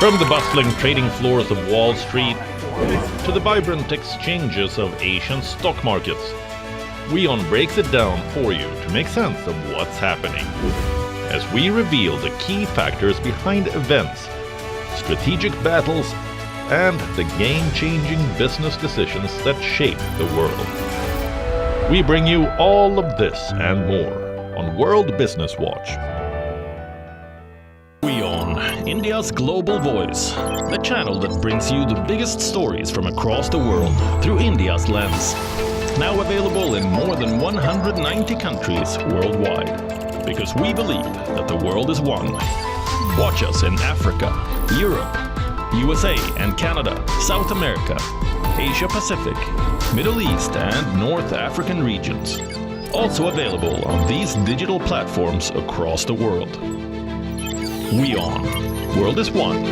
From the bustling trading floors of Wall Street to the vibrant exchanges of Asian stock markets, WION breaks it down for you to make sense of what's happening, as we reveal the key factors behind events, strategic battles, and the game-changing business decisions that shape the world. We bring you all of this and more on World Business Watch. WION, India's global voice, the channel that brings you the biggest stories from across the world through India's lens. Now available in more than 190 countries worldwide. Because we believe that the world is one. Watch us in Africa, Europe, USA and Canada, South America, Asia Pacific, Middle East and North African regions. Also available on these digital platforms across the world. WION. World is one.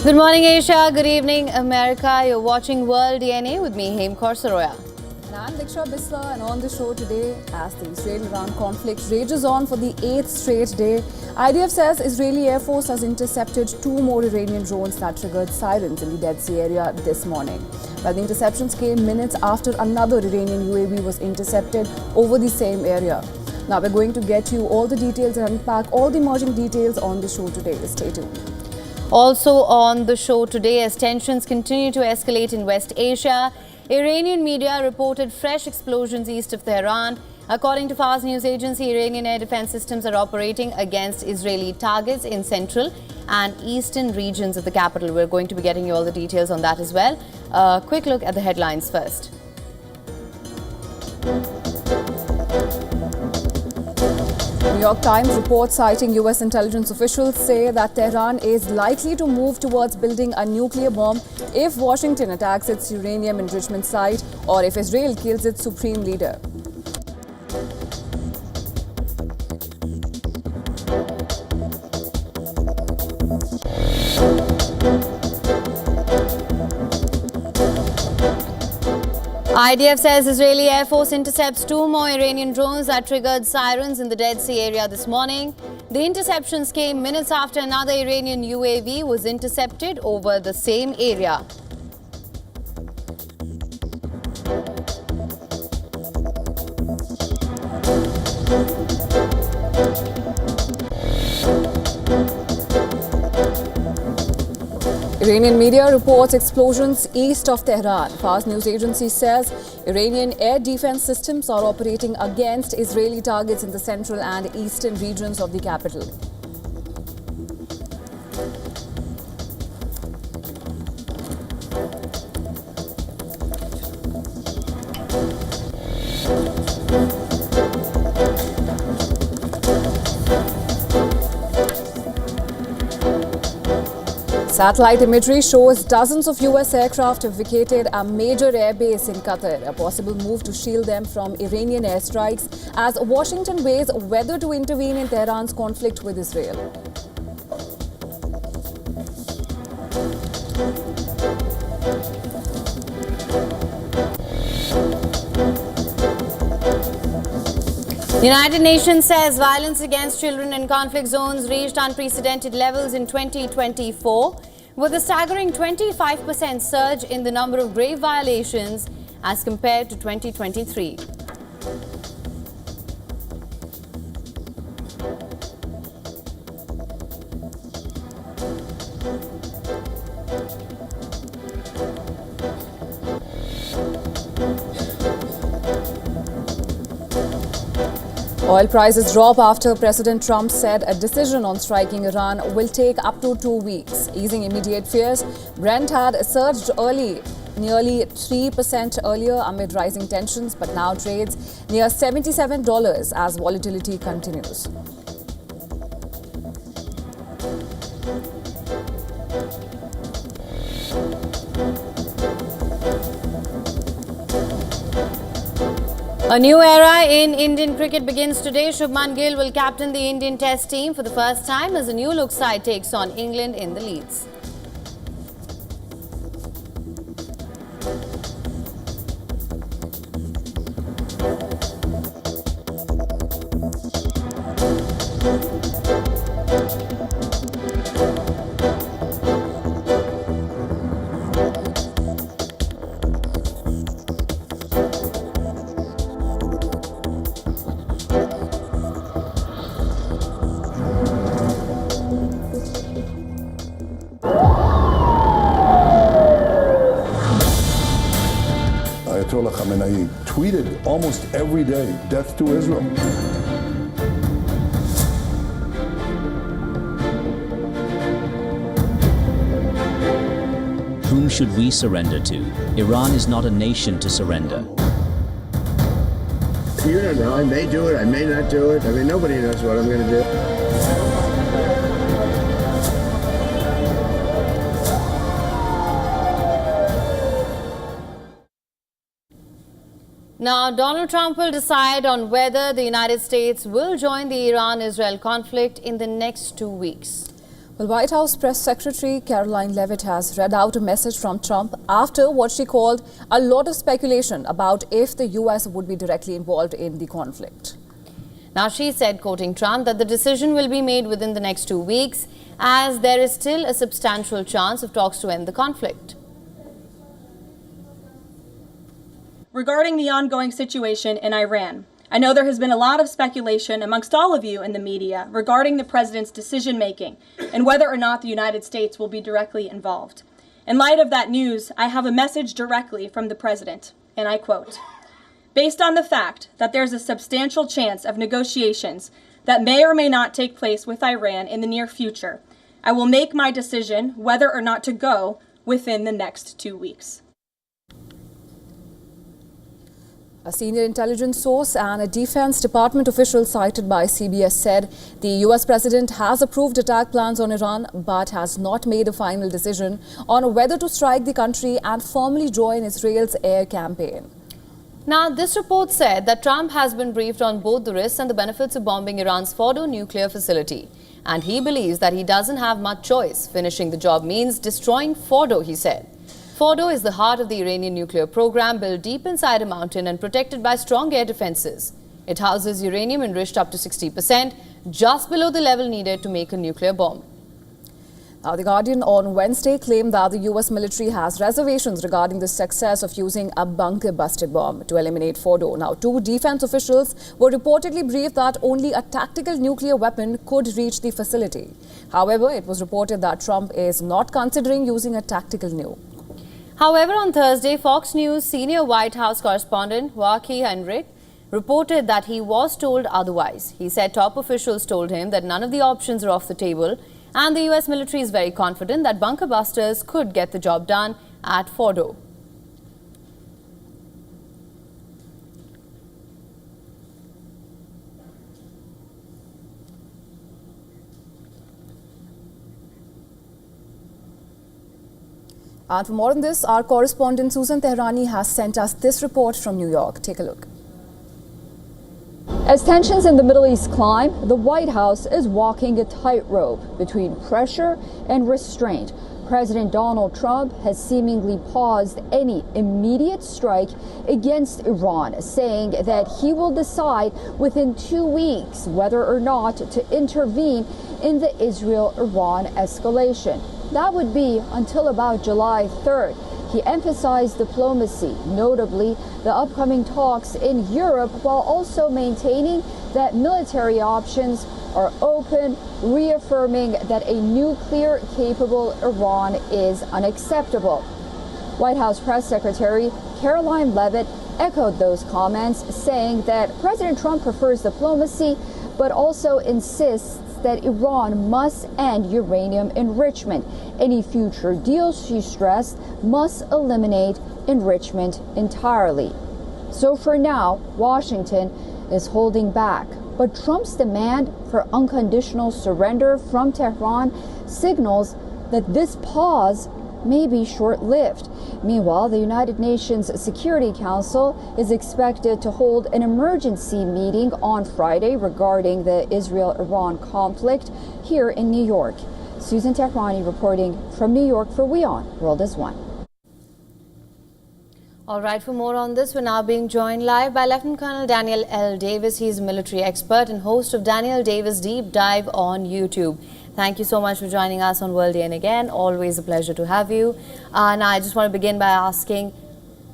Good morning, Asia. Good evening, America. You're watching World DNA with me, Hemkor Saroya. And I'm Diksha Bisla, and on the show today, as the Israel-Iran conflict rages on for the 8th straight day, IDF says Israeli Air Force has intercepted 2 more Iranian drones that triggered sirens in the Dead Sea area this morning. But the interceptions came minutes after another Iranian UAV was intercepted over the same area. Now we're going to get you all the details and unpack all the emerging details on the show today. Stay tuned. Also on the show today, as tensions continue to escalate in West Asia, Iranian media reported fresh explosions east of Tehran. According to Fars news agency, Iranian air defense systems are operating against Israeli targets in central and eastern regions of the capital. We're going to be getting you all the details on that as well. A quick look at the headlines first. New York Times reports citing US intelligence officials say that Tehran is likely to move towards building a nuclear bomb if Washington attacks its uranium enrichment site or if Israel kills its supreme leader. IDF says Israeli Air Force intercepts 2 more Iranian drones that triggered sirens in the Dead Sea area this morning. The interceptions came minutes after another Iranian UAV was intercepted over the same area. Iranian media reports explosions east of Tehran. Fars news agency says Iranian air defense systems are operating against Israeli targets in the central and eastern regions of the capital. Satellite imagery shows dozens of US aircraft have vacated a major airbase in Qatar, a possible move to shield them from Iranian airstrikes as Washington weighs whether to intervene in Tehran's conflict with Israel. The United Nations says violence against children in conflict zones reached unprecedented levels in 2024, with a staggering 25% surge in the number of grave violations as compared to 2023. Oil prices drop after President Trump said a decision on striking Iran will take up to 2 weeks, easing immediate fears. Brent had surged early, nearly 3% earlier amid rising tensions, but now trades near $77 as volatility continues. A new era in Indian cricket begins today. Shubman Gill will captain the Indian Test team for the first time as a new look side takes on England in the Leeds. Ayatollah Khamenei tweeted almost every day, "Death to Israel." Whom should we surrender to? Iran is not a nation to surrender. You don't know. I may do it. I may not do it. I mean, nobody knows what I'm going to do. Now, Donald Trump will decide on whether the United States will join the Iran-Israel conflict in the next 2 weeks. Well, White House Press Secretary Caroline Leavitt has read out a message from Trump after what she called a lot of speculation about if the U.S. would be directly involved in the conflict. Now, she said, quoting Trump, that the decision will be made within the next 2 weeks as there is still a substantial chance of talks to end the conflict. Regarding the ongoing situation in Iran, I know there has been a lot of speculation amongst all of you in the media regarding the president's decision-making and whether or not the United States will be directly involved. In light of that news, I have a message directly from the president, and I quote, "Based on the fact that there's a substantial chance of negotiations that may or may not take place with Iran in the near future, I will make my decision whether or not to go within the next 2 weeks." A senior intelligence source and a Defense Department official cited by CBS said the US president has approved attack plans on Iran but has not made a final decision on whether to strike the country and formally join Israel's air campaign. Now, this report said that Trump has been briefed on both the risks and the benefits of bombing Iran's Fordo nuclear facility. And he believes that he doesn't have much choice. Finishing the job means destroying Fordo, he said. Fordo is the heart of the Iranian nuclear program, built deep inside a mountain and protected by strong air defenses. It houses uranium enriched up to 60%, just below the level needed to make a nuclear bomb. Now, The Guardian on Wednesday claimed that the US military has reservations regarding the success of using a bunker-busted bomb to eliminate Fordo. Now, 2 defense officials were reportedly briefed that only a tactical nuclear weapon could reach the facility. However, it was reported that Trump is not considering using a tactical nuke. However, on Thursday, Fox News senior White House correspondent Joachim Heinrich reported that he was told otherwise. He said top officials told him that none of the options are off the table, and the US military is very confident that bunker busters could get the job done at Fordo. And for more on this, our correspondent Susan Tehrani has sent us this report from New York. Take a look. As tensions in the Middle East climb, the White House is walking a tightrope between pressure and restraint. President Donald Trump has seemingly paused any immediate strike against Iran, saying that he will decide within 2 weeks whether or not to intervene in the Israel-Iran escalation. That would be until about July 3rd. He emphasized diplomacy, notably the upcoming talks in Europe, while also maintaining that military options are open, reaffirming that a nuclear-capable Iran is unacceptable. White House Press Secretary Caroline Leavitt echoed those comments, saying that President Trump prefers diplomacy, but also insists that Iran must end uranium enrichment. Any future deals, she stressed, must eliminate enrichment entirely. So for now, Washington is holding back. But Trump's demand for unconditional surrender from Tehran signals that this pause may be short-lived. Meanwhile, the United Nations Security Council is expected to hold an emergency meeting on Friday regarding the Israel-Iran conflict here in New York. Susan Tehrani reporting from New York for WION World is One. All right, for more on this, we're now being joined live by Lieutenant Colonel Daniel L. Davis. He's a military expert and host of Daniel Davis Deep Dive on YouTube. Thank you so much for joining us on World Day again. Always a pleasure to have you. Now, I just want to begin by asking,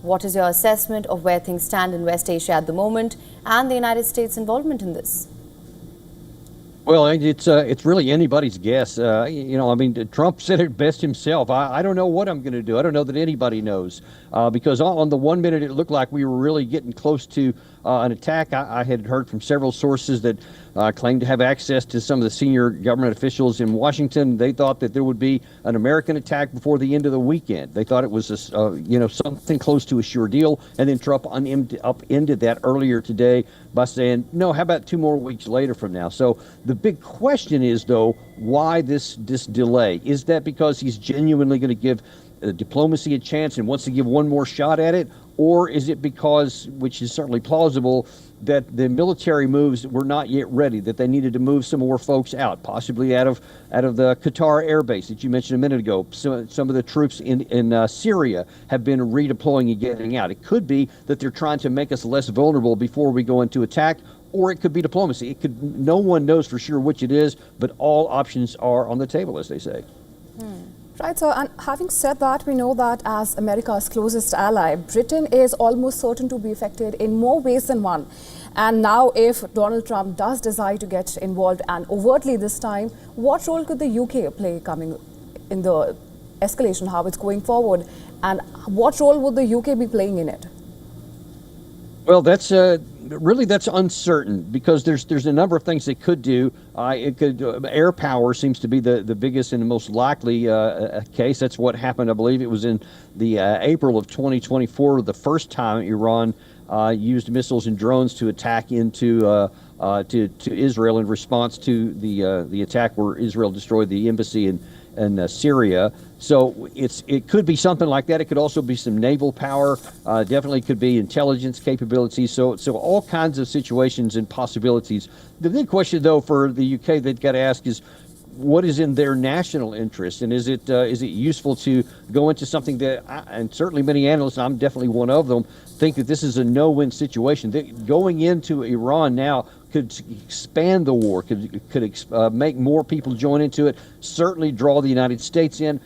what is your assessment of where things stand in West Asia at the moment and the United States' involvement in this? Well, it's really anybody's guess. Trump said it best himself. I don't know what I'm going to do. I don't know that anybody knows, because on the 1 minute it looked like we were really getting close to an attack. I had heard from several sources that claimed to have access to some of the senior government officials in Washington. They thought that there would be an American attack before the end of the weekend. They thought it was something close to a sure deal. And then Trump upended that earlier today by saying, no, how about 2 more weeks later from now? So the big question is, though, why this delay? Is that because he's genuinely going to give diplomacy a chance and wants to give one more shot at it? Or is it because, which is certainly plausible, that the military moves were not yet ready, that they needed to move some more folks out, possibly out of the Qatar air base that you mentioned a minute ago? Some of the troops in Syria have been redeploying and getting out. It could be that they're trying to make us less vulnerable before we go into attack, or it could be diplomacy. No one knows for sure which it is, but all options are on the table, as they say. Right, so and having said that, we know that as America's closest ally, Britain is almost certain to be affected in more ways than one. And now if Donald Trump does decide to get involved, and overtly this time, what role could the UK play coming in the escalation, how it's going forward, and what role would the UK be playing in it? Well, that's uncertain, because there's a number of things they could do. Air power seems to be the biggest and the most likely case. That's what happened. I believe it was in the April of 2024, the first time Iran used missiles and drones to attack into to Israel in response to the attack where Israel destroyed the embassy in Syria. So it could be something like that. It could also be some naval power. Definitely could be intelligence capabilities. So all kinds of situations and possibilities. The big question, though, for the UK they've got to ask is, what is in their national interest, and is it useful to go into something that, and certainly many analysts, I'm definitely one of them, think that this is a no-win situation. Going into Iran now could expand the war, could make more people join into it, certainly draw the United States in.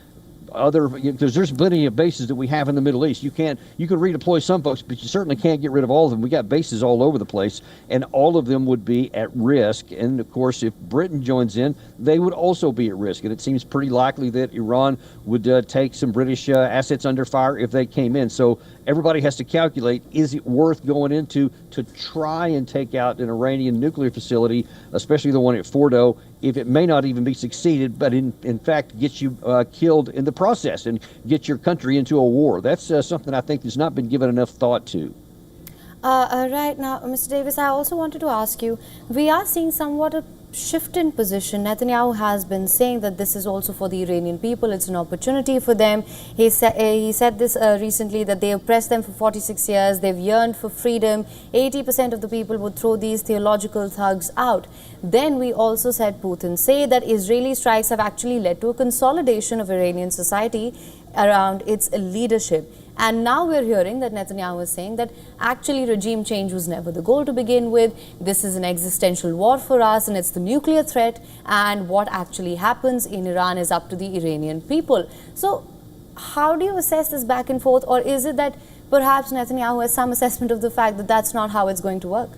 Because there's plenty of bases that we have in the Middle East. You can redeploy some folks, but you certainly can't get rid of all of them. We got bases all over the place, and all of them would be at risk. And of course, if Britain joins in, they would also be at risk. And it seems pretty likely that Iran would take some British assets under fire if they came in. So everybody has to calculate, is it worth going into to try and take out an Iranian nuclear facility, especially the one at Fordo, if it may not even be succeeded, but in fact gets you killed in the process and get your country into a war? That's something I think has not been given enough thought to. Right now, Mr. Davis, I also wanted to ask you, we are seeing somewhat a shift in position. Netanyahu has been saying that this is also for the Iranian people. It's an opportunity for them. He said this recently, that they oppressed them for 46 years. They've yearned for freedom. 80% of the people would throw these theological thugs out. Then we also said Putin say that Israeli strikes have actually led to a consolidation of Iranian society around its leadership. And now we're hearing that Netanyahu is saying that actually regime change was never the goal to begin with. This is an existential war for us, and it's the nuclear threat, and what actually happens in Iran is up to the Iranian people. So how do you assess this back and forth, or is it that perhaps Netanyahu has some assessment of the fact that that's not how it's going to work?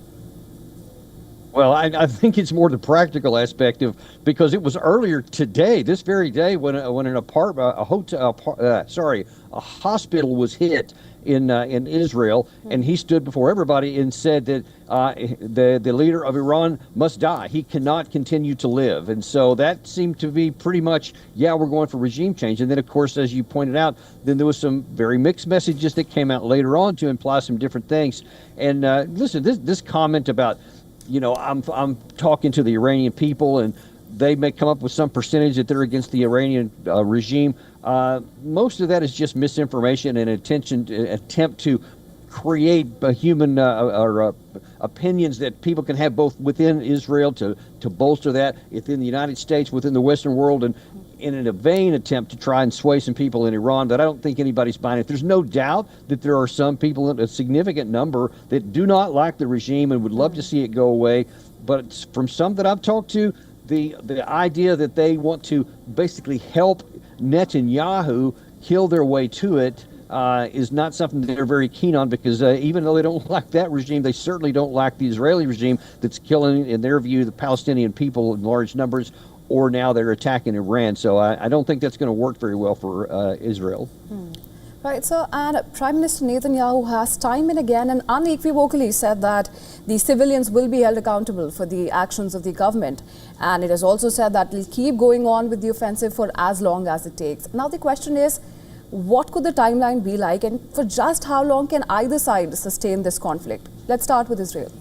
Well, I think it's more the practical aspect of, because it was earlier today, this very day, when an apartment, a hospital was hit in Israel, and he stood before everybody and said that the leader of Iran must die. He cannot continue to live. And so that seemed to be pretty much, yeah, we're going for regime change. And then, of course, as you pointed out, then there was some very mixed messages that came out later on to imply some different things. And listen, this comment about, you know, I'm talking to the Iranian people, and they may come up with some percentage that they're against the Iranian regime. Most of that is just misinformation and attempt to create human opinions that people can have both within Israel to bolster that, within the United States, within the Western world, and in a vain attempt to try and sway some people in Iran. But I don't think anybody's buying it. There's no doubt that there are some people, a significant number, that do not like the regime and would love to see it go away. But from some that I've talked to, the idea that they want to basically help Netanyahu kill their way to it is not something that they're very keen on, because even though they don't like that regime, they certainly don't like the Israeli regime that's killing, in their view, the Palestinian people in large numbers, or now they're attacking Iran. So I don't think that's going to work very well for Israel. Right, so, and Prime Minister Netanyahu has time and again and unequivocally said that the civilians will be held accountable for the actions of the government. And it has also said that we'll keep going on with the offensive for as long as it takes. Now the question is, what could the timeline be like, and for just how long can either side sustain this conflict? Let's start with Israel.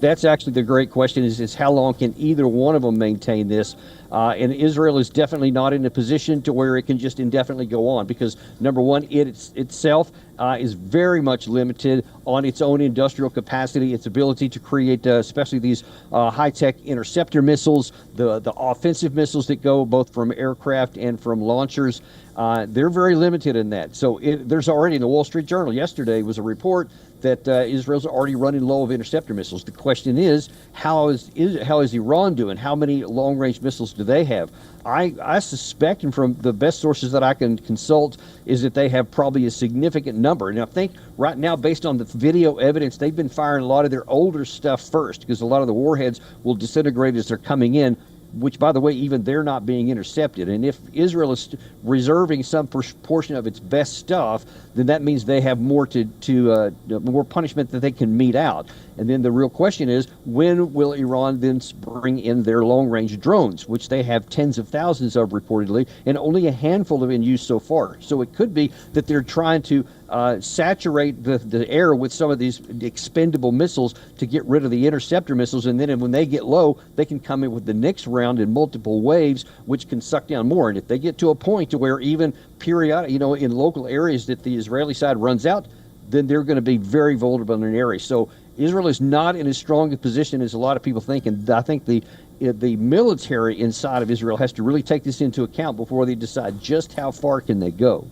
That's actually the great question, is how long can either one of them maintain this? And Israel is definitely not in a position to where it can just indefinitely go on, because number one, it itself is very much limited on its own industrial capacity, its ability to create especially these high-tech interceptor missiles, the offensive missiles that go both from aircraft and from launchers. They're very limited in that. So there's already, in the Wall Street Journal yesterday was a report that Israel's already running low of interceptor missiles. The question is, how is Iran doing? How many long-range missiles do they have? I suspect, and from the best sources that I can consult, is that they have probably a significant number. And I think right now, based on the video evidence, they've been firing a lot of their older stuff first, because a lot of the warheads will disintegrate as they're coming in, which, by the way, even they're not being intercepted. And if Israel is reserving some portion of its best stuff, then that means they have more more punishment that they can mete out. And then the real question is, when will Iran then bring in their long-range drones, which they have tens of thousands of reportedly, and only a handful have been used so far. So it could be that they're trying to saturate the air with some of these expendable missiles to get rid of the interceptor missiles, and then when they get low, they can come in with the next round in multiple waves, which can suck down more. And if they get to a point to where even periodic, in local areas that the Israeli side runs out, then they're going to be very vulnerable in an area. So Israel is not in as strong a position as a lot of people think, and I think the military inside of Israel has to really take this into account before they decide just how far can they go.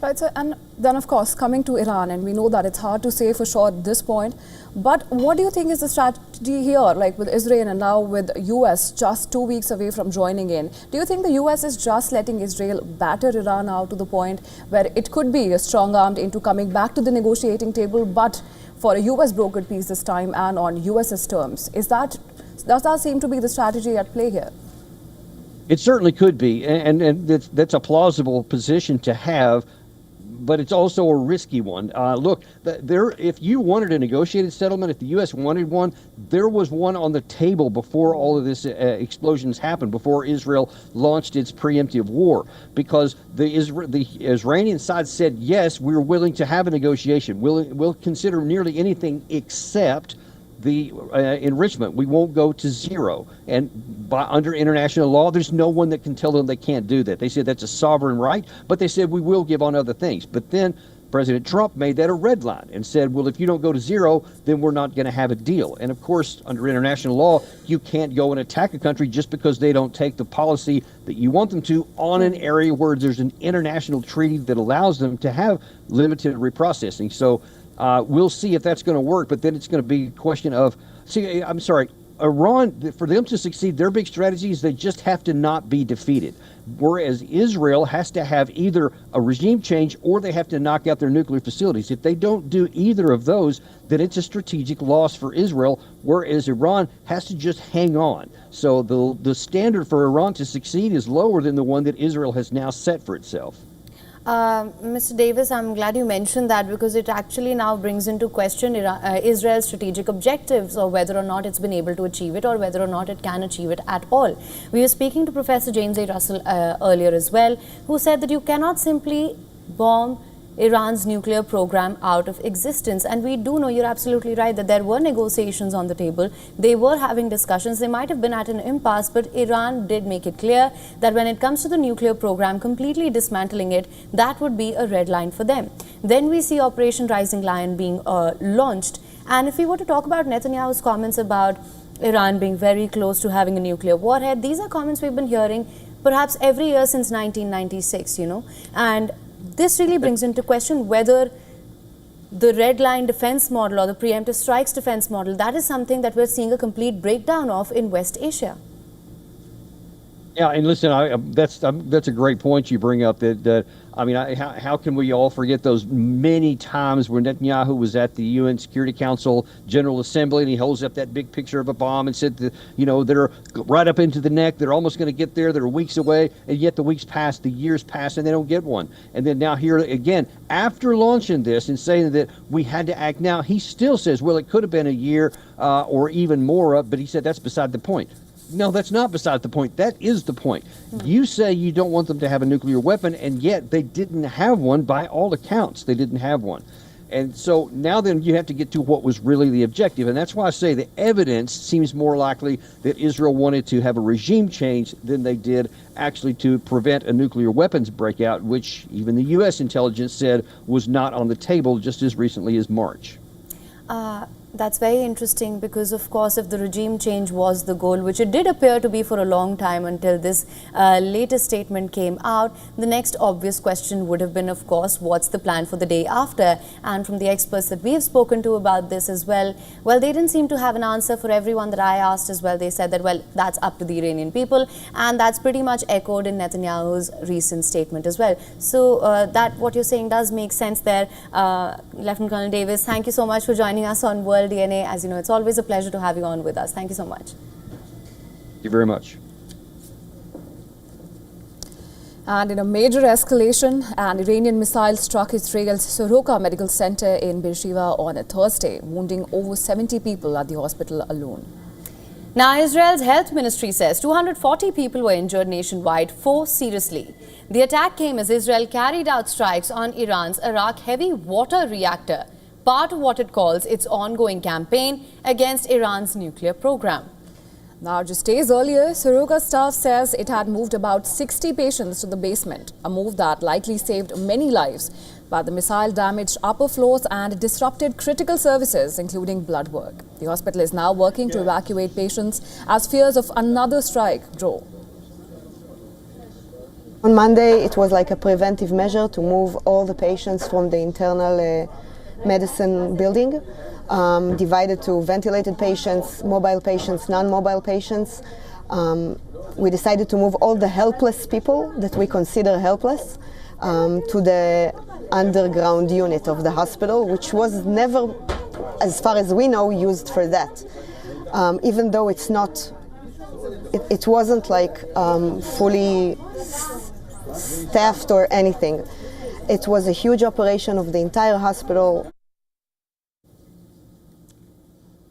Right, so, and then of course coming to Iran, and we know that it's hard to say for sure at this point, but what do you think is the strategy here, like with Israel and now with US just 2 weeks away from joining in? Do you think the US is just letting Israel batter Iran out to the point where it could be strong-armed into coming back to the negotiating table, but for a US brokered peace this time and on US's terms? Does that seem to be the strategy at play here? It certainly could be, and that's a plausible position to have, but it's also a risky one. Look, if you wanted a negotiated settlement, if the U.S. wanted one, there was one on the table before all of this explosions happened, before Israel launched its preemptive war, because the Iranian side said, yes, we're willing to have a negotiation. We'll consider nearly anything except the enrichment. We won't go to zero. And under international law, there's no one that can tell them they can't do that. They said that's a sovereign right, but they said we will give on other things. But then President Trump made that a red line and said, well, if you don't go to zero, then we're not going to have a deal. And of course, under international law, you can't go and attack a country just because they don't take the policy that you want them to on an area where there's an international treaty that allows them to have limited reprocessing. So we'll see if that's going to work. But then it's going to be a question of, Iran, for them to succeed, their big strategy is they just have to not be defeated. Whereas Israel has to have either a regime change or they have to knock out their nuclear facilities. If they don't do either of those, then it's a strategic loss for Israel, whereas Iran has to just hang on. So the standard for Iran to succeed is lower than the one that Israel has now set for itself. Mr. Davis, I'm glad you mentioned that because it actually now brings into question Israel's strategic objectives, or whether or not it's been able to achieve it, or whether or not it can achieve it at all. We were speaking to Professor James A. Russell earlier as well, who said that you cannot simply bomb Iran's nuclear program out of existence. And we do know, you're absolutely right, that there were negotiations on the table. They were having discussions. They might have been at an impasse, but Iran did make it clear that when it comes to the nuclear program, completely dismantling it, that would be a red line for them. Then we see Operation Rising Lion being launched. And if we were to talk about Netanyahu's comments about Iran being very close to having a nuclear warhead, these are comments we've been hearing perhaps every year since 1996, and this really brings into question whether the red line defense model or the preemptive strikes defense model, that is something that we're seeing a complete breakdown of in West Asia. Yeah, and listen, that's a great point you bring up. How can we all forget those many times when Netanyahu was at the UN Security Council General Assembly and he holds up that big picture of a bomb and said, they're right up into the neck, they're almost going to get there, they're weeks away, and yet the weeks pass, the years pass, and they don't get one. And then now here again, after launching this and saying that we had to act now, he still says, well, it could have been a year or even more, but he said that's beside the point. No, that's not beside the point. That is the point. You say you don't want them to have a nuclear weapon, and yet they didn't have one by all accounts. They didn't have one. And so now then you have to get to what was really the objective. And that's why I say the evidence seems more likely that Israel wanted to have a regime change than they did actually to prevent a nuclear weapons breakout, which even the U.S. intelligence said was not on the table just as recently as March. That's very interesting because, of course, if the regime change was the goal, which it did appear to be for a long time until this latest statement came out, the next obvious question would have been, of course, what's the plan for the day after? And from the experts that we have spoken to about this as well, they didn't seem to have an answer for everyone that I asked as well. They said that, that's up to the Iranian people, and that's pretty much echoed in Netanyahu's recent statement as well. So that what you're saying does make sense there. Lieutenant Colonel Davis, thank you so much for joining us on World DNA. As you know, it's always a pleasure to have you on with us. Thank you so much. Thank you very much. And in a major escalation, an Iranian missile struck Israel's Soroka Medical Center in Beersheba on a Thursday, wounding over 70 people at the hospital alone. Now, Israel's health ministry says 240 people were injured nationwide, 4 seriously. The attack came as Israel carried out strikes on Iran's Arak heavy water reactor, part of what it calls its ongoing campaign against Iran's nuclear program. Now, just days earlier, Soroka staff says it had moved about 60 patients to the basement, a move that likely saved many lives. But the missile damaged upper floors and disrupted critical services, including blood work. The hospital is now working to evacuate patients as fears of another strike grow. On Monday, it was like a preventive measure to move all the patients from the internal medicine building, divided to ventilated patients, mobile patients, non-mobile patients. We decided to move all the helpless people that we consider helpless to the underground unit of the hospital, which was never, as far as we know, used for that. Even though it's not, it wasn't like fully staffed or anything. It was a huge operation of the entire hospital.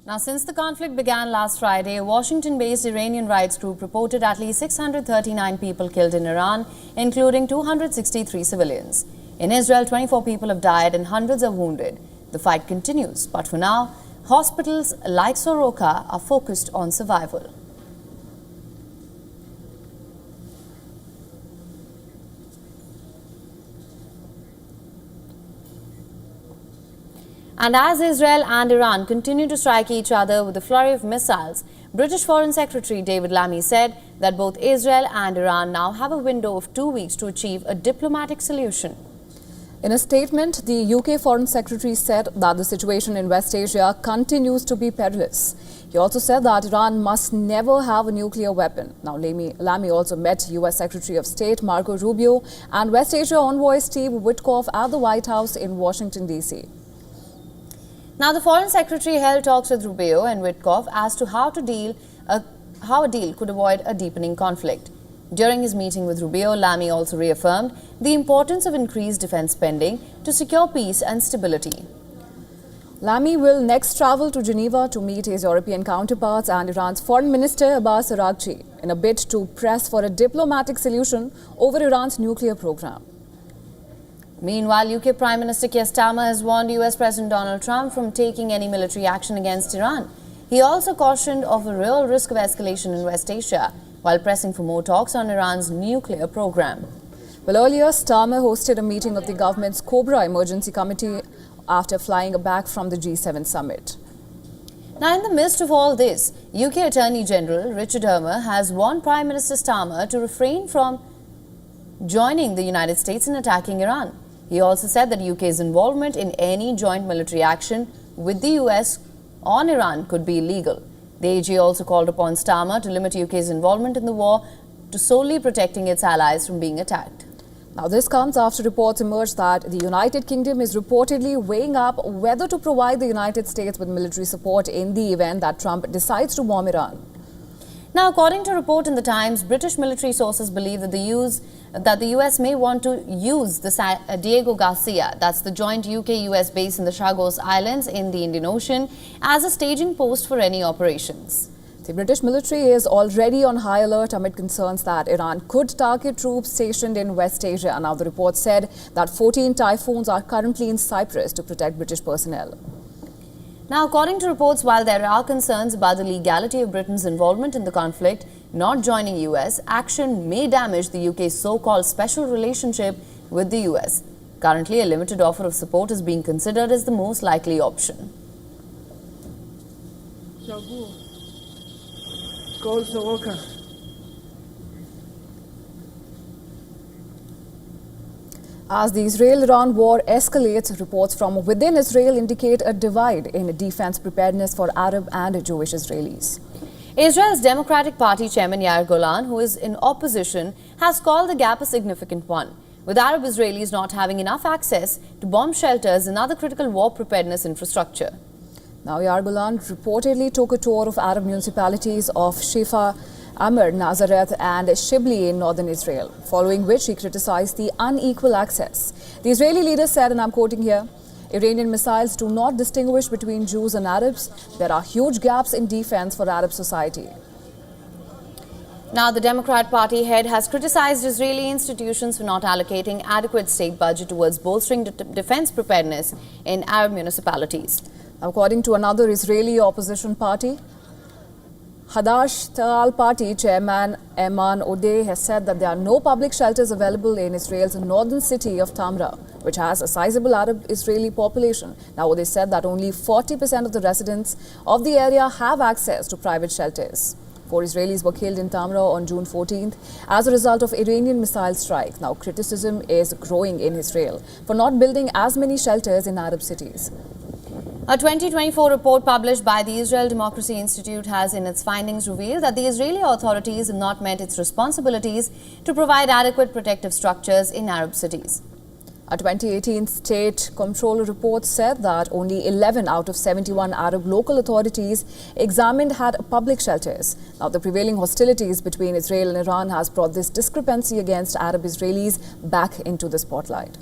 Now, since the conflict began last Friday, a Washington-based Iranian rights group reported at least 639 people killed in Iran, including 263 civilians. In Israel, 24 people have died and hundreds are wounded. The fight continues, but for now, hospitals like Soroka are focused on survival. And as Israel and Iran continue to strike each other with a flurry of missiles, British Foreign Secretary David Lammy said that both Israel and Iran now have a window of 2 weeks to achieve a diplomatic solution. In a statement, the UK Foreign Secretary said that the situation in West Asia continues to be perilous. He also said that Iran must never have a nuclear weapon. Now, Lammy also met US Secretary of State Marco Rubio and West Asia envoy Steve Witkoff at the White House in Washington, D.C. Now, the Foreign Secretary held talks with Rubio and Witkoff as to how a deal could avoid a deepening conflict. During his meeting with Rubio, Lammy also reaffirmed the importance of increased defense spending to secure peace and stability. Lammy will next travel to Geneva to meet his European counterparts and Iran's Foreign Minister Abbas Araghchi in a bid to press for a diplomatic solution over Iran's nuclear program. Meanwhile, UK Prime Minister Keir Starmer has warned US President Donald Trump from taking any military action against Iran. He also cautioned of a real risk of escalation in West Asia, while pressing for more talks on Iran's nuclear program. Well, earlier, Starmer hosted a meeting of the government's Cobra Emergency Committee after flying back from the G7 summit. Now, in the midst of all this, UK Attorney General Richard Hermer has warned Prime Minister Starmer to refrain from joining the United States in attacking Iran. He also said that UK's involvement in any joint military action with the US on Iran could be illegal. The AG also called upon Starmer to limit UK's involvement in the war to solely protecting its allies from being attacked. Now, this comes after reports emerged that the United Kingdom is reportedly weighing up whether to provide the United States with military support in the event that Trump decides to bomb Iran. Now, according to a report in The Times, British military sources believe that the US may want to use the Diego Garcia, that's the joint UK-US base in the Chagos Islands in the Indian Ocean, as a staging post for any operations. The British military is already on high alert amid concerns that Iran could target troops stationed in West Asia. Now, the report said that 14 Typhoons are currently in Cyprus to protect British personnel. Now, according to reports, while there are concerns about the legality of Britain's involvement in the conflict, not joining US action may damage the UK's so-called special relationship with the US. Currently, a limited offer of support is being considered as the most likely option. Call Soroka. As the Israel-Iran war escalates, reports from within Israel indicate a divide in defense preparedness for Arab and Jewish Israelis. Israel's Democratic Party chairman Yair Golan, who is in opposition, has called the gap a significant one, with Arab Israelis not having enough access to bomb shelters and other critical war preparedness infrastructure. Now, Yair Golan reportedly took a tour of Arab municipalities of Haifa, Amr, Nazareth and Shibli in northern Israel, following which he criticized the unequal access. The Israeli leader said, and I'm quoting here, Iranian missiles do not distinguish between Jews and Arabs. There are huge gaps in defense for Arab society. Now, the Democrat Party head has criticized Israeli institutions for not allocating adequate state budget towards bolstering defense preparedness in Arab municipalities. According to another Israeli opposition party, Hadash Ta'al Party chairman Eman Odeh has said that there are no public shelters available in Israel's northern city of Tamra, which has a sizable Arab Israeli population. Now, Odeh said that only 40% of the residents of the area have access to private shelters. 4 Israelis were killed in Tamra on June 14th as a result of Iranian missile strike. Now, criticism is growing in Israel for not building as many shelters in Arab cities. A 2024 report published by the Israel Democracy Institute has in its findings revealed that the Israeli authorities have not met its responsibilities to provide adequate protective structures in Arab cities. A 2018 state comptroller report said that only 11 out of 71 Arab local authorities examined had public shelters. Now, the prevailing hostilities between Israel and Iran has brought this discrepancy against Arab Israelis back into the spotlight.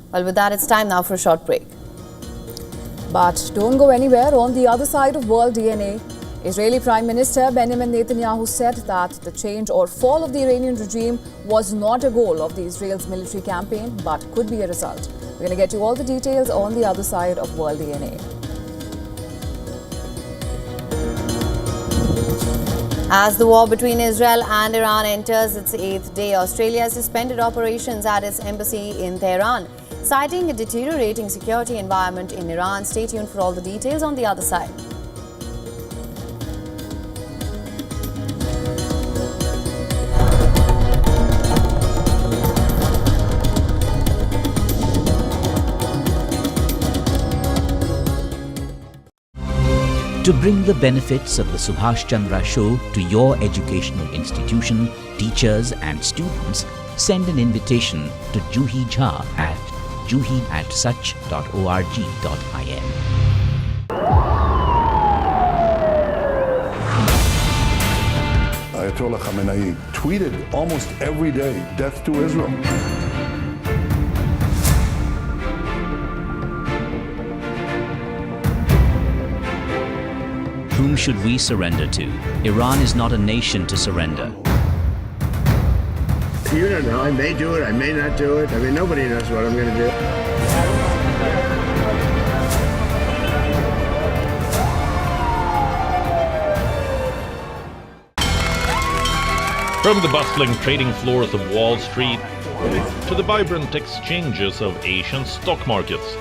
Well, with that, it's time now for a short break. But don't go anywhere. On the other side of World DNA, Israeli Prime Minister Benjamin Netanyahu said that the change or fall of the Iranian regime was not a goal of the Israel's military campaign, but could be a result. We're going to get you all the details on the other side of World DNA. As the war between Israel and Iran enters its 8th day, Australia suspended operations at its embassy in Tehran, citing a deteriorating security environment in Iran. Stay tuned for all the details on the other side. To bring the benefits of the Subhash Chandra Show to your educational institution, teachers and students, send an invitation to Juhi Jha at juhi@such.org.in. Ayatollah Khamenei tweeted almost every day, "Death to Israel." Whom should we surrender to? Iran is not a nation to surrender. You don't know. I may do it. I may not do it. I mean, nobody knows what I'm going to do. From the bustling trading floors of Wall Street to the vibrant exchanges of Asian stock markets,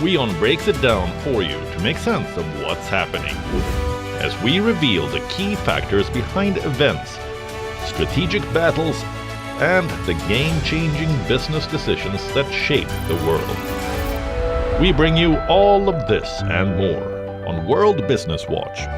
WION breaks it down for you to make sense of what's happening, as we reveal the key factors behind events, strategic battles, and the game-changing business decisions that shape the world. We bring you all of this and more on World Business Watch.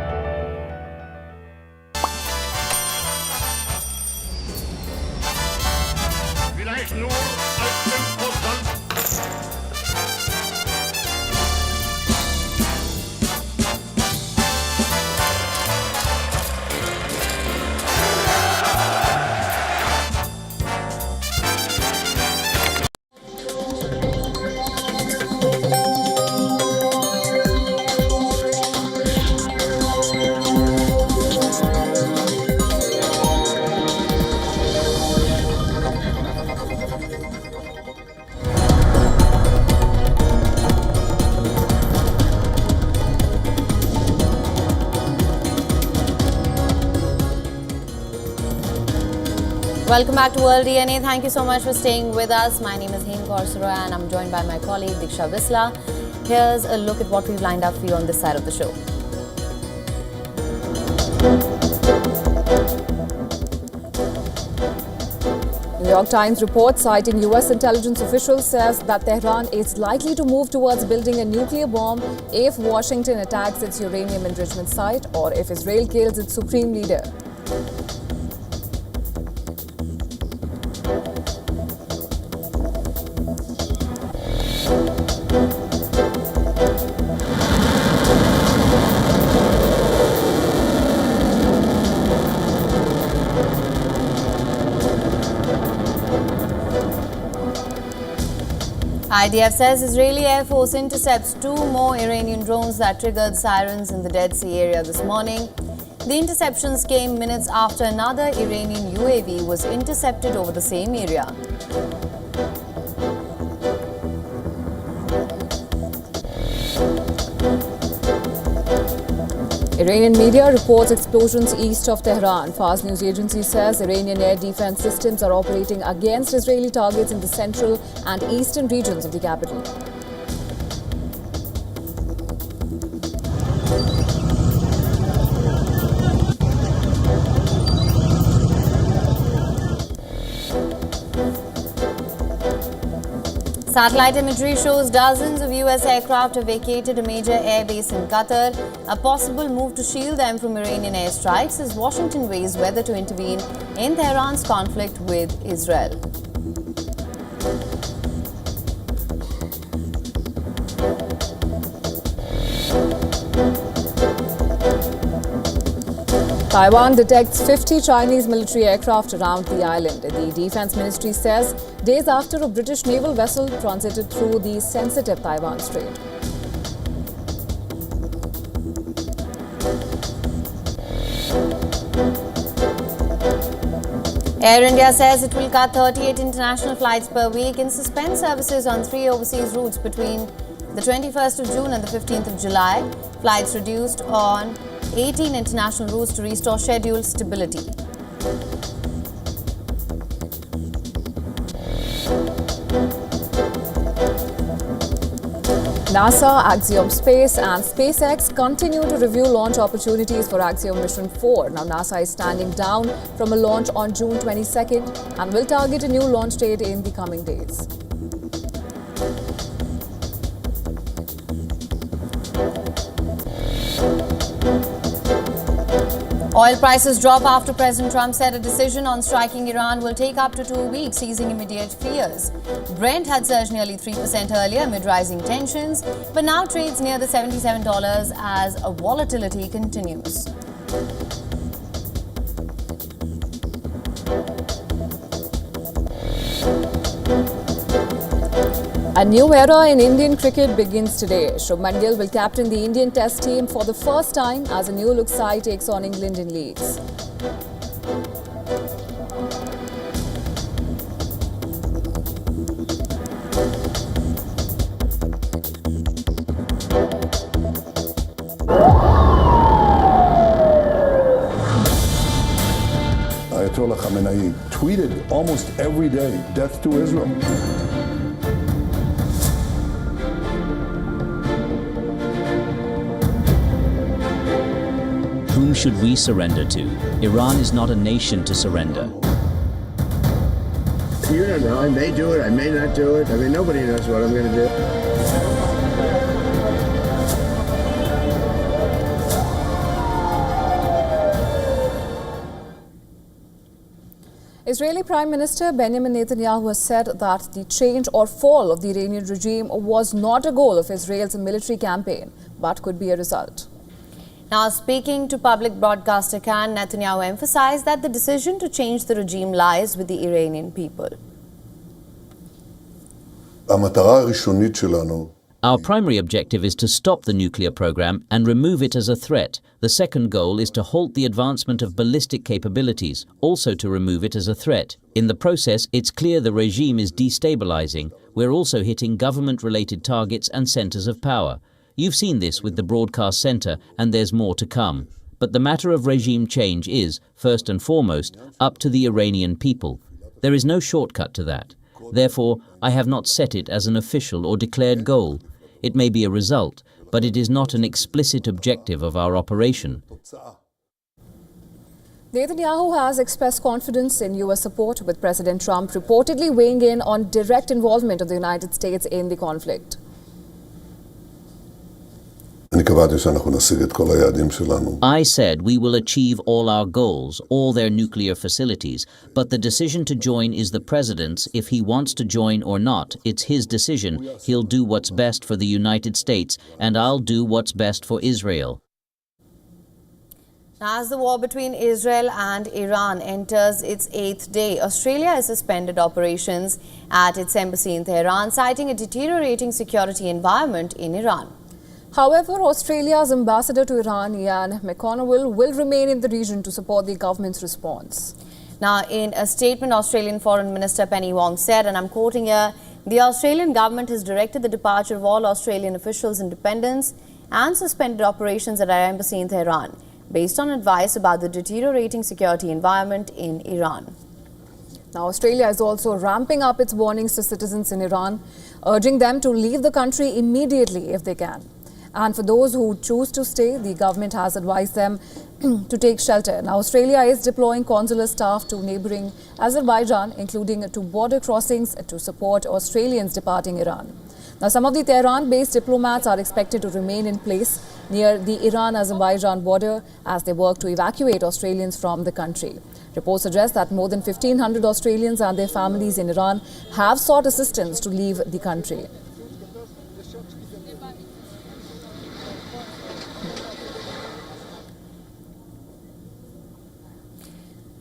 Welcome back to World DNA. Thank you so much for staying with us. My name is and I'm joined by my colleague Diksha Visla. Here's a look at what we've lined up for you on this side of the show. New York Times report citing US intelligence officials says that Tehran is likely to move towards building a nuclear bomb if Washington attacks its uranium enrichment site or if Israel kills its supreme leader. IDF says Israeli Air Force intercepts 2 more Iranian drones that triggered sirens in the Dead Sea area this morning. The interceptions came minutes after another Iranian UAV was intercepted over the same area. Iranian media reports explosions east of Tehran. Fars news agency says Iranian air defense systems are operating against Israeli targets in the central and eastern regions of the capital. Satellite imagery shows dozens of US aircraft have vacated a major airbase in Qatar, a possible move to shield them from Iranian airstrikes as Washington weighs whether to intervene in Tehran's conflict with Israel. Taiwan detects 50 Chinese military aircraft around the island. The Defense Ministry says days after a British naval vessel transited through the sensitive Taiwan Strait. Air India says it will cut 38 international flights per week and suspend services on 3 overseas routes between the 21st of June and the 15th of July. Flights reduced on 18 international routes to restore schedule stability. NASA, Axiom Space and SpaceX continue to review launch opportunities for Axiom Mission 4. Now, NASA is standing down from a launch on June 22nd and will target a new launch date in the coming days. Oil prices drop after President Trump said a decision on striking Iran will take up to 2 weeks, easing immediate fears. Brent had surged nearly 3% earlier amid rising tensions, but now trades near the $77 as volatility continues. A new era in Indian cricket begins today. Shubman Gill will captain the Indian Test team for the first time as a new look side takes on England in Leeds. Ayatollah Khamenei tweeted almost every day, "Death to Israel." Whom should we surrender to? Iran is not a nation to surrender. You don't know. I may do it. I may not do it. I mean, nobody knows what I'm going to do. Israeli Prime Minister Benjamin Netanyahu has said that the change or fall of the Iranian regime was not a goal of Israel's military campaign, but could be a result. Now, speaking to public broadcaster Khan, Netanyahu emphasized that the decision to change the regime lies with the Iranian people. המטרה הראשונית שלנו Our primary objective is to stop the nuclear program and remove it as a threat. The second goal is to halt the advancement of ballistic capabilities, also to remove it as a threat. In the process, it's clear the regime is destabilizing. We're also hitting government-related targets and centers of power. You've seen this with the broadcast center, and there's more to come. But the matter of regime change is, first and foremost, up to the Iranian people. There is no shortcut to that. Therefore, I have not set it as an official or declared goal. It may be a result, but it is not an explicit objective of our operation. Netanyahu has expressed confidence in U.S. support, with President Trump reportedly weighing in on direct involvement of the United States in the conflict. I said we will achieve all our goals, all their nuclear facilities, but the decision to join is the president's. If he wants to join or not, it's his decision. He'll do what's best for the United States, and I'll do what's best for Israel. Now, as the war between Israel and Iran enters its 8th day, Australia has suspended operations at its embassy in Tehran, citing a deteriorating security environment in Iran. However, Australia's ambassador to Iran, Ian McConnell, will remain in the region to support the government's response. Now, in a statement, Australian Foreign Minister Penny Wong said, and I'm quoting here, "The Australian government has directed the departure of all Australian officials and dependents and suspended operations at our embassy in Tehran, based on advice about the deteriorating security environment in Iran." Now, Australia is also ramping up its warnings to citizens in Iran, urging them to leave the country immediately if they can. And for those who choose to stay, the government has advised them to take shelter. Now, Australia is deploying consular staff to neighbouring Azerbaijan, including to border crossings, to support Australians departing Iran. Now, some of the Tehran-based diplomats are expected to remain in place near the Iran-Azerbaijan border as they work to evacuate Australians from the country. Reports suggest that more than 1,500 Australians and their families in Iran have sought assistance to leave the country.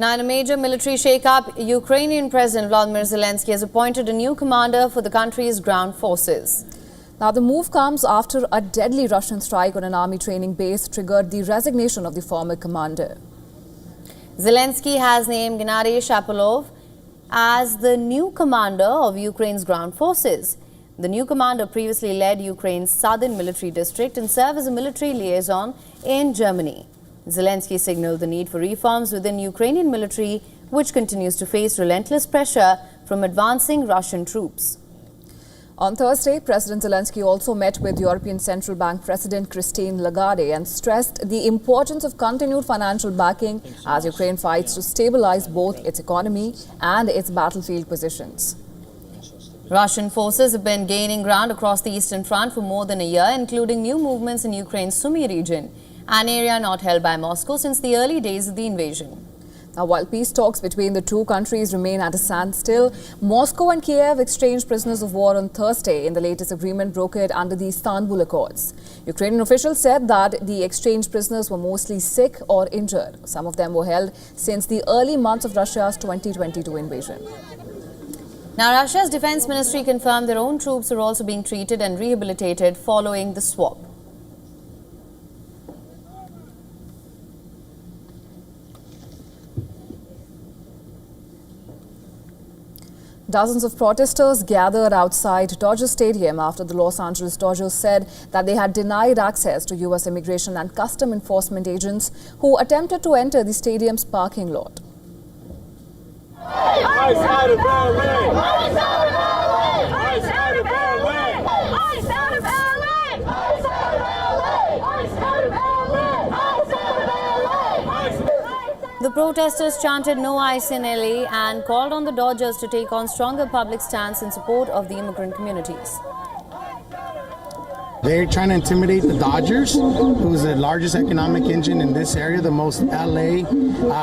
Now, in a major military shake-up, Ukrainian President Volodymyr Zelensky has appointed a new commander for the country's ground forces. Now, the move comes after a deadly Russian strike on an army training base triggered the resignation of the former commander. Zelensky has named Gennady Shapolov as the new commander of Ukraine's ground forces. The new commander previously led Ukraine's southern military district and served as a military liaison in Germany. Zelensky signaled the need for reforms within Ukrainian military, which continues to face relentless pressure from advancing Russian troops. On Thursday, President Zelensky also met with European Central Bank President Christine Lagarde and stressed the importance of continued financial backing as Ukraine fights to stabilize both its economy and its battlefield positions. Russian forces have been gaining ground across the Eastern Front for more than a year, including new movements in Ukraine's Sumy region, an area not held by Moscow since the early days of the invasion. Now, while peace talks between the two countries remain at a standstill, Moscow and Kiev exchanged prisoners of war on Thursday in the latest agreement brokered under the Istanbul Accords. Ukrainian officials said that the exchanged prisoners were mostly sick or injured. Some of them were held since the early months of Russia's 2022 invasion. Now, Russia's defense ministry confirmed their own troops are also being treated and rehabilitated following the swap. Dozens of protesters gathered outside Dodger Stadium after the Los Angeles Dodgers said that they had denied access to U.S. Immigration and Custom Enforcement agents who attempted to enter the stadium's parking lot. Ice out of LA! Ice out of LA! Ice out of LA! Ice out of LA! Ice out of LA! Ice out of LA! Ice out of LA! The protesters chanted "No ICE in LA" and called on the Dodgers to take on stronger public stance in support of the immigrant communities. They're trying to intimidate the Dodgers, who's the largest economic engine in this area, the most LA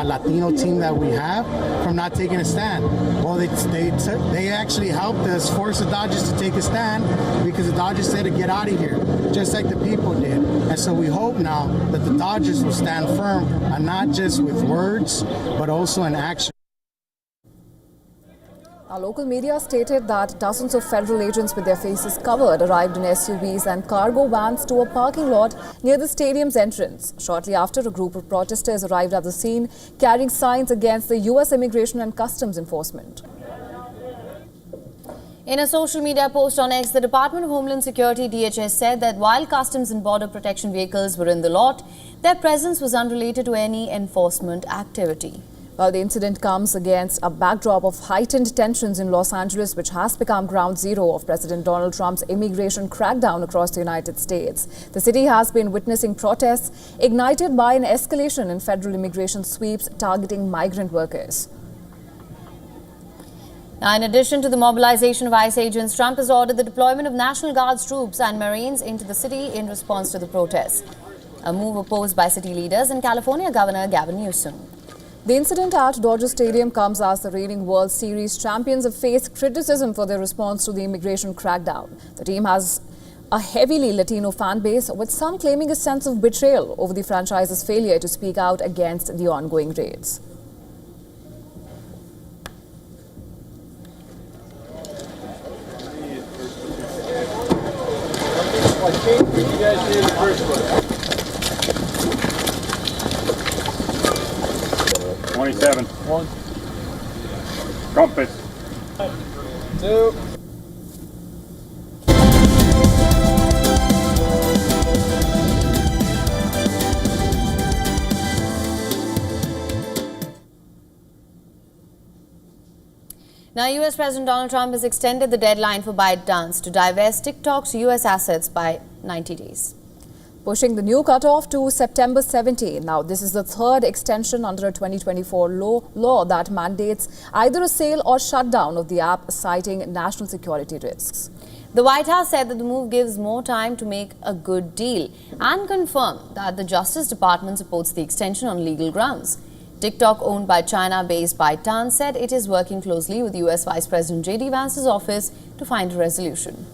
Latino team that we have, from not taking a stand. Well, they actually helped us force the Dodgers to take a stand because the Dodgers said to get out of here, just like the people did. And so we hope now that the Dodgers will stand firm, and not just with words, but also in action. Our local media stated that dozens of federal agents with their faces covered arrived in SUVs and cargo vans to a parking lot near the stadium's entrance. Shortly after, a group of protesters arrived at the scene carrying signs against the U.S. Immigration and Customs Enforcement. In a social media post on X, the Department of Homeland Security DHS said that while Customs and Border Protection vehicles were in the lot, their presence was unrelated to any enforcement activity. Well, the incident comes against a backdrop of heightened tensions in Los Angeles, which has become ground zero of President Donald Trump's immigration crackdown across the United States. The city has been witnessing protests ignited by an escalation in federal immigration sweeps targeting migrant workers. Now, in addition to the mobilization of ICE agents, Trump has ordered the deployment of National Guard's troops and Marines into the city in response to the protests, a move opposed by city leaders and California Governor Gavin Newsom. The incident at Dodger Stadium comes as the reigning World Series champions have faced criticism for their response to the immigration crackdown. The team has a heavily Latino fan base, with some claiming a sense of betrayal over the franchise's failure to speak out against the ongoing raids. You guys did the first one. 27. 1. Compass. 2. Now, U.S. President Donald Trump has extended the deadline for ByteDance to divest TikTok's U.S. assets by 90 days. Pushing the new cutoff to September 17. Now, this is the third extension under a 2024 law that mandates either a sale or shutdown of the app, citing national security risks. The White House said that the move gives more time to make a good deal and confirmed that the Justice Department supports the extension on legal grounds. TikTok, owned by China-based ByteDance, said it is working closely with U.S. Vice President J.D. Vance's office to find a resolution.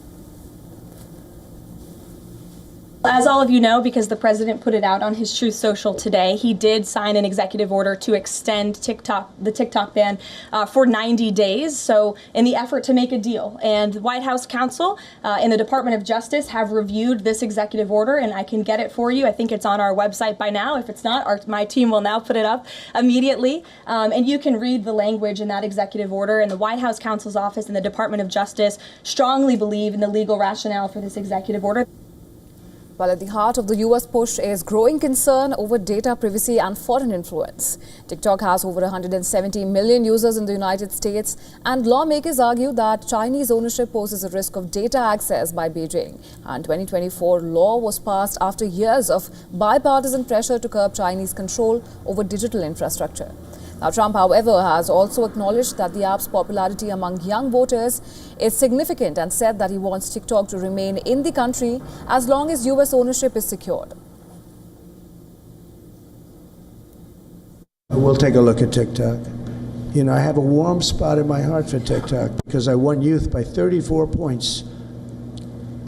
As all of you know, because the president put it out on his Truth Social today, he did sign an executive order to extend the TikTok ban for 90 days. So in the effort to make a deal, and the White House counsel and the Department of Justice have reviewed this executive order, and I can get it for you. I think it's on our website by now. If it's not, my team will now put it up immediately. And you can read the language in that executive order. And the White House counsel's office and the Department of Justice strongly believe in the legal rationale for this executive order. Well, at the heart of the US push is growing concern over data privacy and foreign influence. TikTok has over 170 million users in the United States, and lawmakers argue that Chinese ownership poses a risk of data access by Beijing. And 2024 law was passed after years of bipartisan pressure to curb Chinese control over digital infrastructure. Now, Trump, however, has also acknowledged that the app's popularity among young voters is significant and said that he wants TikTok to remain in the country as long as US ownership is secured. We'll take a look at TikTok. You know, I have a warm spot in my heart for TikTok because I won youth by 34 points.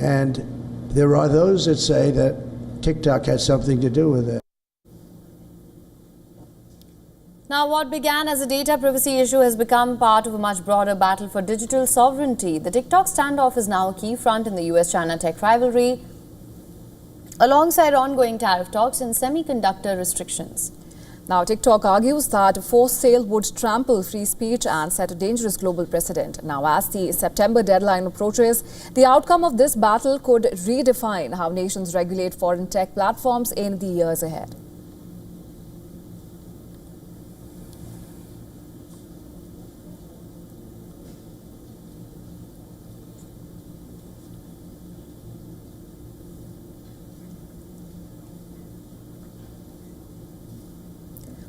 And there are those that say that TikTok had something to do with it. Now, what began as a data privacy issue has become part of a much broader battle for digital sovereignty. The TikTok standoff is now a key front in the US-China tech rivalry, alongside ongoing tariff talks and semiconductor restrictions. Now, TikTok argues that forced sale would trample free speech and set a dangerous global precedent. Now, as the September deadline approaches, the outcome of this battle could redefine how nations regulate foreign tech platforms in the years ahead.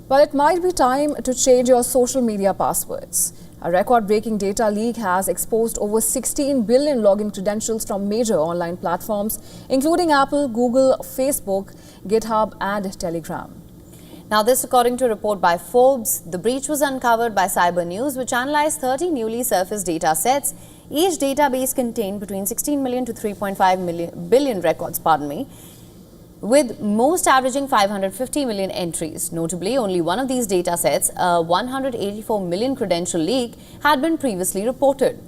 Well, it might be time to change your social media passwords. A record-breaking data leak has exposed over 16 billion login credentials from major online platforms, including Apple, Google, Facebook, GitHub, and Telegram. Now, this according to a report by Forbes. The breach was uncovered by Cyber News, which analyzed 30 newly surfaced data sets. Each database contained between 16 million to 3.5 billion records, with most averaging 550 million entries. Notably, only one of these data sets, a 184 million credential leak, had been previously reported.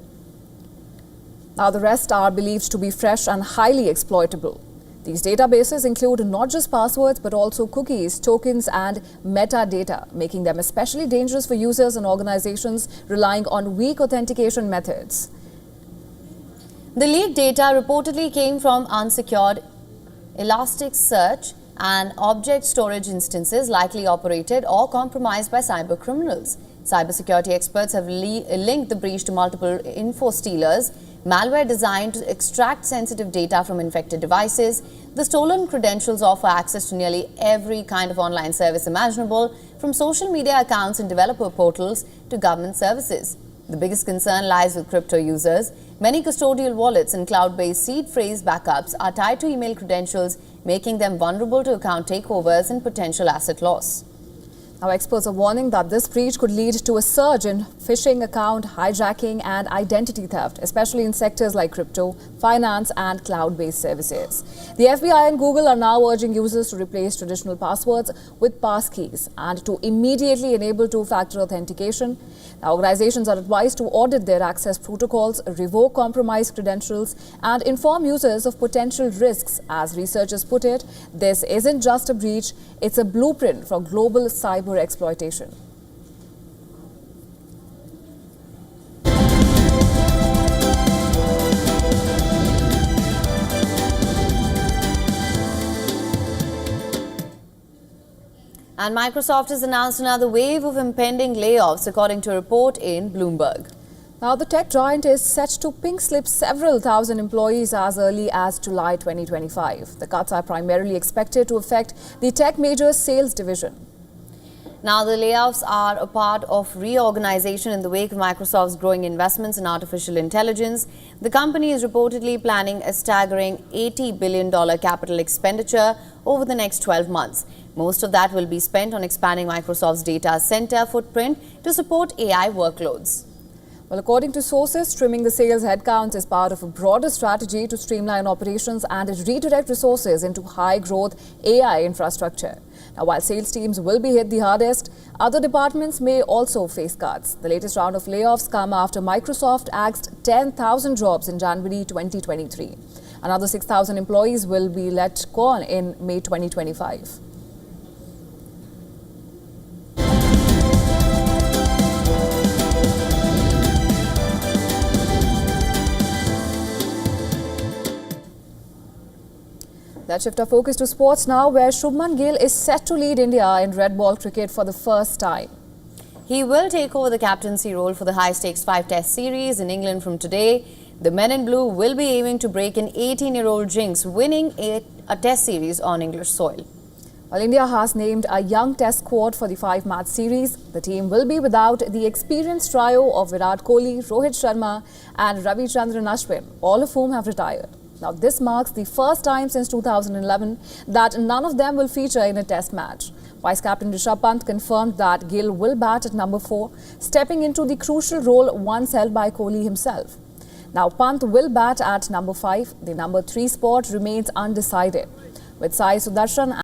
Now, the rest are believed to be fresh and highly exploitable. These databases include not just passwords, but also cookies, tokens, and metadata, making them especially dangerous for users and organizations relying on weak authentication methods. The leaked data reportedly came from unsecured Elasticsearch and object storage instances likely operated or compromised by cyber criminals. Cybersecurity experts have linked the breach to multiple info stealers, malware designed to extract sensitive data from infected devices. The stolen credentials offer access to nearly every kind of online service imaginable, from social media accounts and developer portals to government services. The biggest concern lies with crypto users. Many custodial wallets and cloud-based seed phrase backups are tied to email credentials, making them vulnerable to account takeovers and potential asset loss. Now, experts are warning that this breach could lead to a surge in phishing, account hijacking, and identity theft, especially in sectors like crypto, finance, and cloud-based services. The FBI and Google are now urging users to replace traditional passwords with passkeys and to immediately enable two-factor authentication. Now, organizations are advised to audit their access protocols, revoke compromised credentials, and inform users of potential risks. As researchers put it, this isn't just a breach, it's a blueprint for global cyber exploitation. And Microsoft has announced another wave of impending layoffs, according to a report in Bloomberg. Now, the tech giant is set to pink slip several thousand employees as early as July 2025. The cuts are primarily expected to affect the tech major's sales division. Now, the layoffs are a part of reorganization in the wake of Microsoft's growing investments in artificial intelligence. The company is reportedly planning a staggering $80 billion capital expenditure over the next 12 months. Most of that will be spent on expanding Microsoft's data center footprint to support AI workloads. Well, according to sources, trimming the sales headcount is part of a broader strategy to streamline operations and redirect resources into high-growth AI infrastructure. Now, while sales teams will be hit the hardest, other departments may also face cuts. The latest round of layoffs come after Microsoft axed 10,000 jobs in January 2023. Another 6,000 employees will be let go in May 2025. Let's shift our focus to sports now, where Shubman Gill is set to lead India in red ball cricket for the first time. He will take over the captaincy role for the high-stakes 5-test series in England from today. The men in blue will be aiming to break an 18-year-old jinx, winning a test series on English soil. While India has named a young test squad for the 5-match series, the team will be without the experienced trio of Virat Kohli, Rohit Sharma and Ravichandran Ashwin, all of whom have retired. Now, this marks the first time since 2011 that none of them will feature in a test match. Vice-captain Rishabh Pant confirmed that Gill will bat at number 4, stepping into the crucial role once held by Kohli himself. Now, Pant will bat at number 5. The number 3 spot remains undecided, with Sai Sudarshan